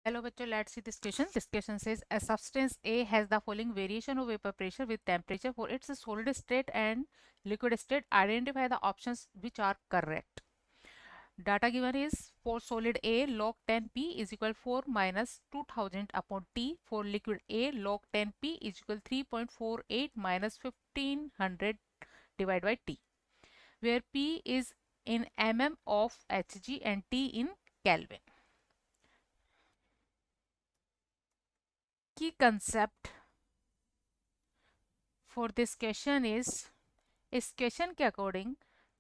Hello bachcho, let's see this question. This question says a substance A has the following variation of vapor pressure with temperature for its solid state and liquid state. Identify the options which are correct. Data given is for solid A log 10P is equal 4 minus 2000 upon T. For liquid A log 10P is equal 3.48 minus 1500 divided by T, where P is in mm of Hg and T in Kelvin. Key concept for this question is, इस question के according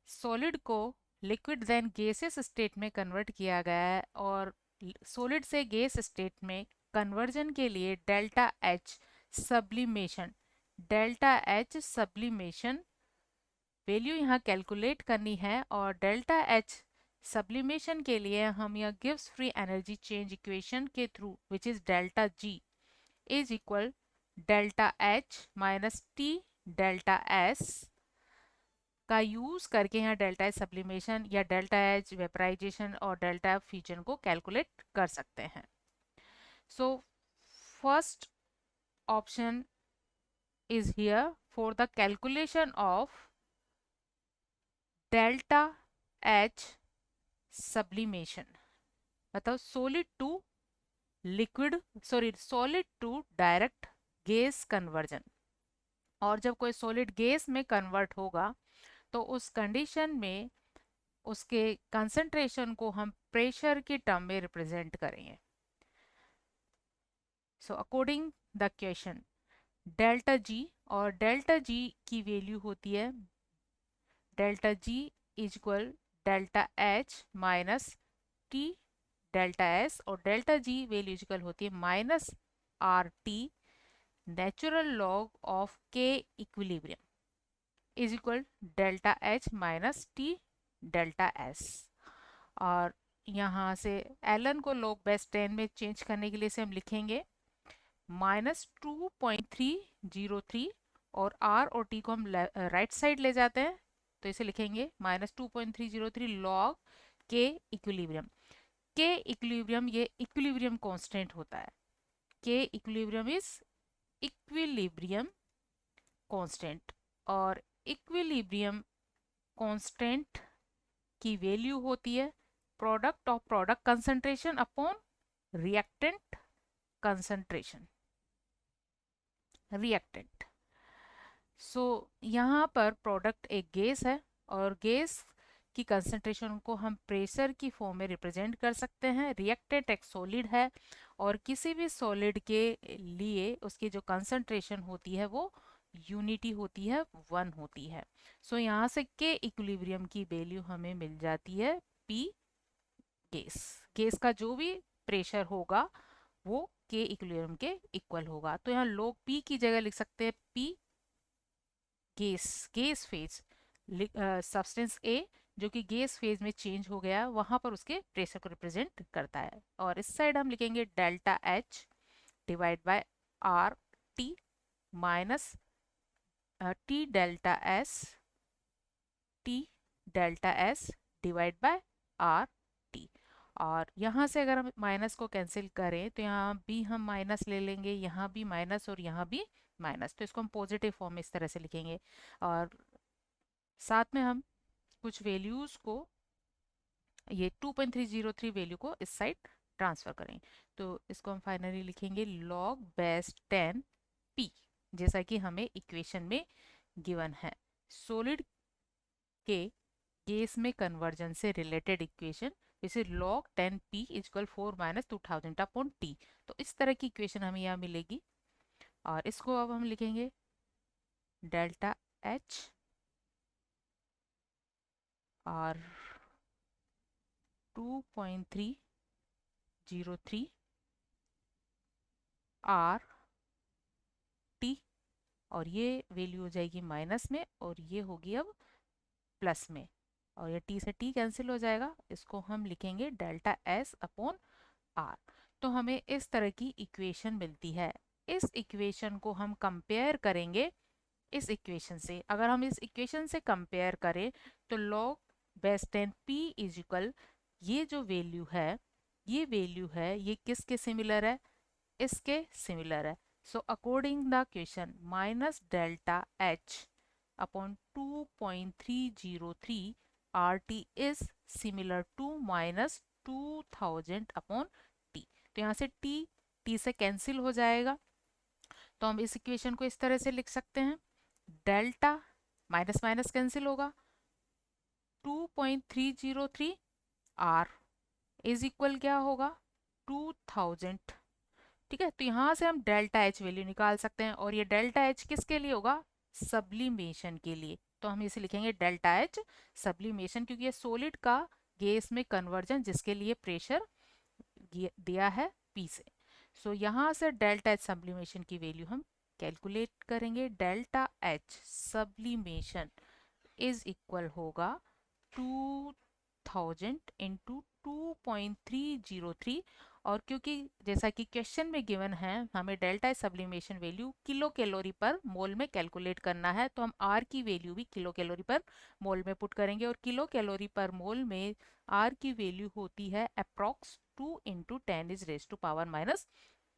solid को liquid then gases state में convert किया गया है और solid से gas state में कन्वर्जन के लिए डेल्टा एच सब्लिमेशन वैल्यू यहाँ कैलकुलेट करनी है। और डेल्टा एच सब्लिमेशन के लिए हम यह gives free energy change equation के through which is delta G is equal delta H minus T delta S का यूज करके यहाँ डेल्टा एच सब्लिमेशन या डेल्टा एच वेपराइजेशन और डेल्टा एफ फ्यूजन को कैलकुलेट कर सकते हैं। So first option is here for the calculation of delta H sublimation, मतलब solid to direct gas conversion. और जब कोई सॉलिड गैस में कन्वर्ट होगा तो उस कंडीशन में उसके कंसंट्रेशन को हम प्रेशर की टर्म में रिप्रेजेंट करेंगे। So according the question delta G, और डेल्टा जी की वैल्यू होती है delta G is equal delta H minus T delta S, और डेल्टा जी वैल्यू इक्वल होती है minus R T natural log of K equilibrium is equal delta H minus T delta S. और यहाँ से Elon को log base 10 में change करने के लिए से हम लिखेंगे -2.303, और आर और टी को हम राइट साइड ले जाते हैं तो इसे लिखेंगे -2.303 लॉग के इक्विलिब्रियम। के इक्विलिब्रियम ये इक्विलिब्रियम कांस्टेंट होता है। K equilibrium is equilibrium constant, और इक्विलिब्रियम कांस्टेंट की वैल्यू होती है product of product concentration upon reactant concentration reactant. सो यहाँ पर प्रोडक्ट एक गैस है और गैस की कंसंट्रेशन को हम प्रेशर की फॉर्म में रिप्रेजेंट कर सकते हैं। रिएक्टेंट एक सॉलिड है और किसी भी सॉलिड के लिए उसकी जो कंसंट्रेशन होती है वो यूनिटी होती है, 1 होती है। सो यहाँ से के इक्विलिब्रियम की वैल्यू हमें मिल जाती है पी गैस। गैस का जो भी प्रेशर होगा वो के इक्विलिब्रियम के इक्वल होगा। तो यहाँ लोग पी की जगह लिख सकते हैं पी गैस फेज सब्सटेंस ए जो कि गैस फेज में चेंज हो गया वहां पर उसके प्रेशर को रिप्रेजेंट करता है। और इस साइड हम लिखेंगे delta H divide by R T minus T delta S divide by R T. और यहाँ से अगर हम माइनस को कैंसिल करें तो यहाँ भी हम माइनस ले लेंगे, यहाँ भी माइनस और यहाँ भी माइनस, तो इसको हम पॉजिटिव फॉर्म में इस तरह से लिखेंगे। और साथ में हम कुछ वैल्यूज को ये 2.303 वैल्यू को इस साइड ट्रांसफर करें तो इसको हम फाइनली लिखेंगे लॉग बेस 10 पी, जैसा कि हमें इक्वेशन में गिवन है। सॉलिड के गैस में कन्वर्जन से रिलेटेड इक्वेशन इसे log 10 p is equal 4 minus 2000 upon t। तो इस तरह की इक्वेशन हमें यहाँ मिलेगी और इसको अब हम लिखेंगे डेल्टा h और 2.303 r t, और ये वैल्यू हो जाएगी माइनस में और ये होगी अब प्लस में, और ये t से t कैंसिल हो जाएगा। इसको हम लिखेंगे डेल्टा s अपॉन आर। तो हमें इस तरह की इक्वेशन मिलती है। इस इक्वेशन को हम कंपेयर करेंगे इस इक्वेशन से। अगर हम इस इक्वेशन से कंपेयर करें तो log base 10 p is equal ये जो वैल्यू है ये वैल्यू है ये किसके सिमिलर है, इसके सिमिलर है। So according the question minus delta H upon 2.303 R T is similar to minus 2000 upon T. तो यहाँ से टी से कैंसिल हो जाएगा, तो हम इस इक्वेशन को इस तरह से लिख सकते हैं, डेल्टा माइनस माइनस कैंसिल होगा, 2.303 आर इज इक्वल क्या होगा 2000। ठीक है, तो यहाँ से हम डेल्टा एच वैल्यू निकाल सकते हैं, और ये डेल्टा एच किसके लिए होगा, सब्लिमेशन के लिए। तो हम इसे लिखेंगे डेल्टा एच सब्लिमेशन, क्योंकि ये सॉलिड का गैस में कन्वर्जन जिसके लिए प्रेशर दिया है पी से। सो यहाँ से डेल्टा एच सब्लिमेशन की वैल्यू हम कैलकुलेट करेंगे, delta H sublimation is equal होगा 2000 इंटू 2.303। और क्योंकि जैसा कि क्वेश्चन में गिवन है हमें delta sublimation value kilo calorie per मोल में कैलकुलेट करना है, तो हम आर की वैल्यू भी किलो कैलोरी पर मोल में पुट करेंगे, और किलो कैलोरी पर मोल में आर की वैल्यू होती है approx 2 into 10 is raise to power minus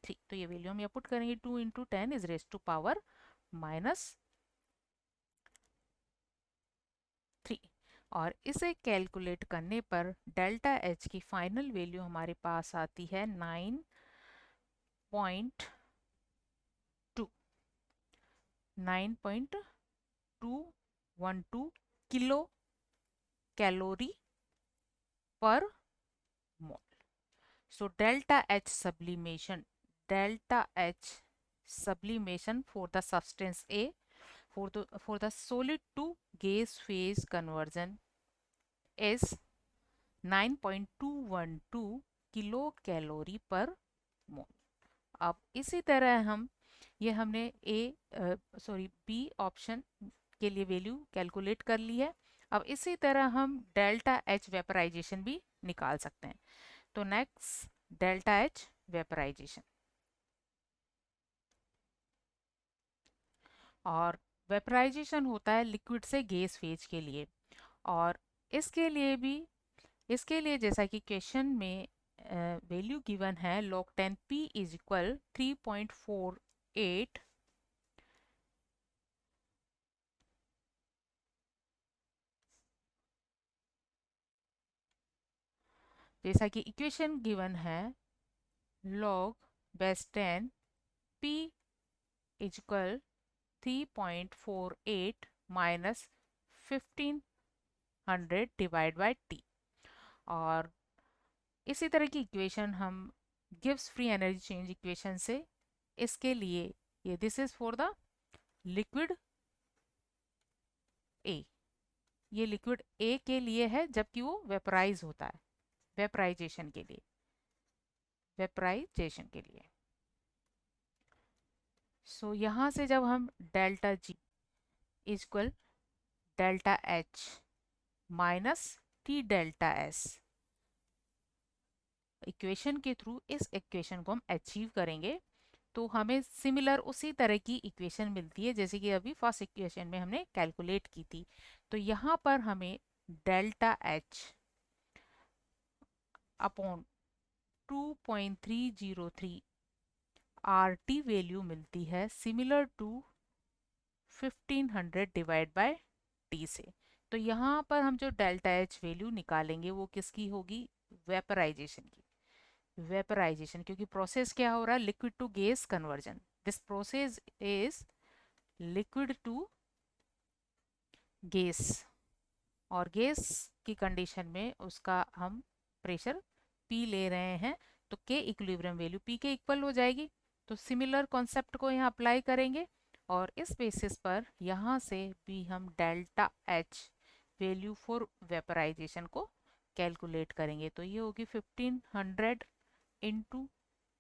3। तो ये वैल्यू हम यहाँ पुट करेंगे, 2 into 10 is raise to power minus 3। और इसे कैलकुलेट करने पर डेल्टा एच की फाइनल वैल्यू हमारे पास आती है 9.212 kilo calorie per mole. So delta H sublimation for the substance A for the solid to gas phase conversion is 9.212 kilo calorie per मोल। अब इसी तरह हम ये हमने बी ऑप्शन के लिए वैल्यू कैलकुलेट कर ली है। अब इसी तरह हम डेल्टा एच वेपराइजेशन भी निकाल सकते हैं। तो नेक्स्ट डेल्टा एच वेपराइजेशन, और वेपराइजेशन होता है लिक्विड से गैस फेज के लिए। और इसके लिए भी इसके लिए जैसा कि क्वेश्चन में वैल्यू गिवन है log 10 p इज इक्वल 3.48 जैसा कि इक्वेशन गिवन है log base 10 p is equal 3.48 minus 1500 divide by T. और इसी तरह की इक्वेशन हम gives free energy change equation से इसके लिए ये this is for the liquid A, ये लिक्विड ए के लिए है जबकि वो वेपराइज होता है, वेपराइजेशन के लिए, वेपराइजेशन के लिए। सो यहाँ से जब हम delta G equal delta H minus T delta S equation के थ्रू इस इक्वेशन को हम अचीव करेंगे, तो हमें सिमिलर उसी तरह की इक्वेशन मिलती है जैसे कि अभी फर्स्ट इक्वेशन में हमने कैलकुलेट की थी। तो यहाँ पर हमें delta H upon 2.303 R T value मिलती है similar to 1500 divide by T से। तो यहाँ पर हम जो डेल्टा एच वैल्यू निकालेंगे वो किसकी होगी, वेपराइजेशन की, वेपराइजेशन, क्योंकि प्रोसेस क्या हो रहा है, liquid to gas conversion. This process is liquid to gas, और गैस की कंडीशन में उसका हम प्रेशर पी ले रहे हैं, तो के इक्विलिब्रियम वैल्यू पी के इक्वल हो जाएगी। तो सिमिलर कॉन्सेप्ट को यहाँ अप्लाई करेंगे, और इस बेसिस पर यहाँ से भी हम delta H value for vaporization को कैलकुलेट करेंगे। तो ये होगी 1500 इंटू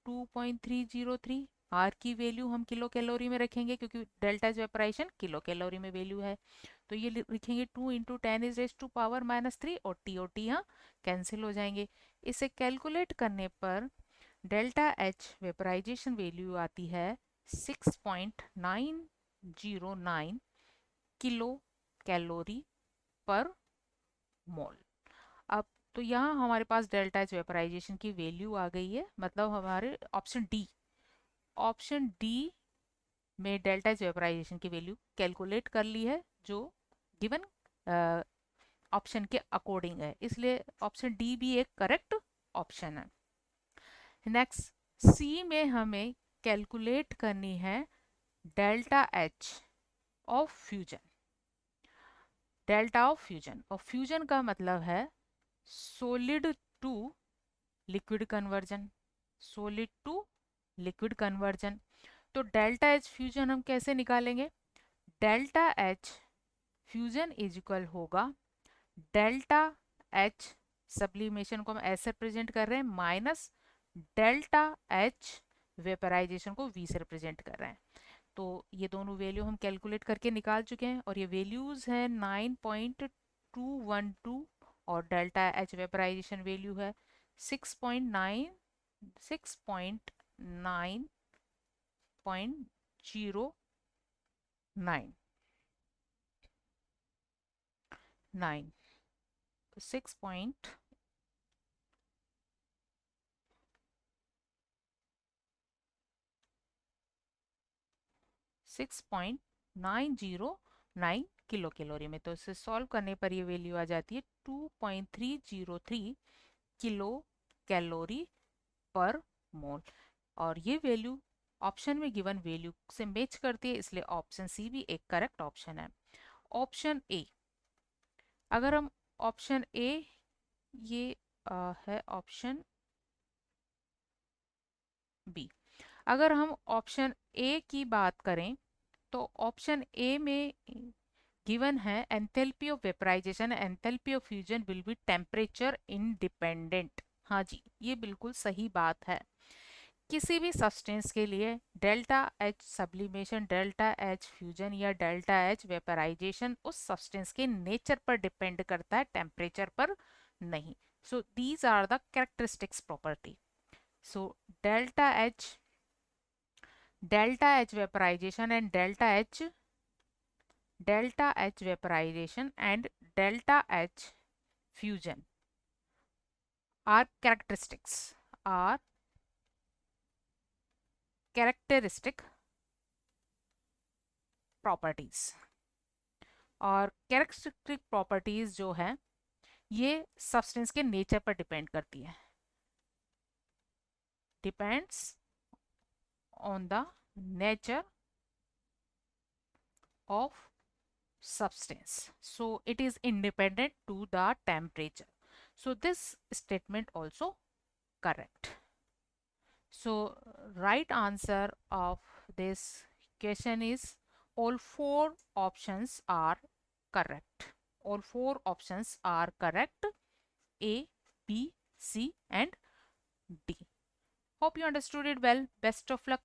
2.303। आर की वैल्यू हम किलो कैलोरी में रखेंगे क्योंकि डेल्टा वेपराइजेशन किलो कैलोरी में वैल्यू है, तो ये लिखेंगे 2 into 10 is raise to power minus 3, और टी यहाँ कैंसिल हो जाएंगे। इसे कैलकुलेट करने पर डेल्टा एच वेपराइजेशन वैल्यू आती है 6.909 किलो कैलोरी पर मोल। अब तो यहाँ हमारे पास डेल्टा एच वेपराइजेशन की वैल्यू आ गई है, मतलब हमारे ऑप्शन डी में डेल्टा एच वेपराइजेशन की वैल्यू कैलकुलेट कर ली है, जो गिवन ऑप्शन के अकॉर्डिंग है, इसलिए ऑप्शन डी भी एक करेक्ट ऑप्शन है। नेक्स्ट सी में हमें कैलकुलेट करनी है delta H of fusion. Delta of fusion, और फ्यूजन का मतलब है solid to liquid conversion, solid to liquid conversion. तो डेल्टा एच फ्यूजन हम कैसे निकालेंगे? Delta H fusion is equal होगा डेल्टा एच, सब्लिमेशन को हम ऐसे रिप्रेजेंट कर रहे हैं, माइनस डेल्टा एच वेपराइजेशन को वी से रिप्रेजेंट कर रहे हैं। तो ये दोनों वैल्यू हम कैलकुलेट करके निकाल चुके हैं, और ये वैल्यूज है 9.212, और डेल्टा एच वेपराइजेशन वैल्यू है 6.9 6.9 तो 6.909 किलो कैलोरी में। तो इसे सॉल्व करने पर ये वैल्यू आ जाती है 2.303 किलो कैलोरी पर मोल, और ये वैल्यू ऑप्शन में गिवन वैल्यू से मैच करती है, इसलिए ऑप्शन सी भी एक करेक्ट ऑप्शन है। ऑप्शन ए, अगर हम ऑप्शन ए, ये है ऑप्शन बी, अगर हम ऑप्शन ए की बात करें तो ऑप्शन ए में गिवन है enthalpy of vaporization, enthalpy of fusion will be temperature independent. हाँ जी, ये बिल्कुल सही बात है। किसी भी सब्सटेंस के लिए delta H sublimation, delta H fusion या डेल्टा एच वेपराइजेशन उस सब्सटेंस के नेचर पर डिपेंड करता है, टेम्परेचर पर नहीं। So these are the characteristics property. So delta H vaporization and delta H vaporization and delta H fusion are characteristic properties, और characteristic properties जो है ये सब्सटेंस के नेचर पर डिपेंड करती है, depends on the nature of substance, so it is independent to the temperature. So this statement also correct. So right answer of this question is all four options are correct. All four options are correct: A, B, C and D. Hope you understood it well. Best of luck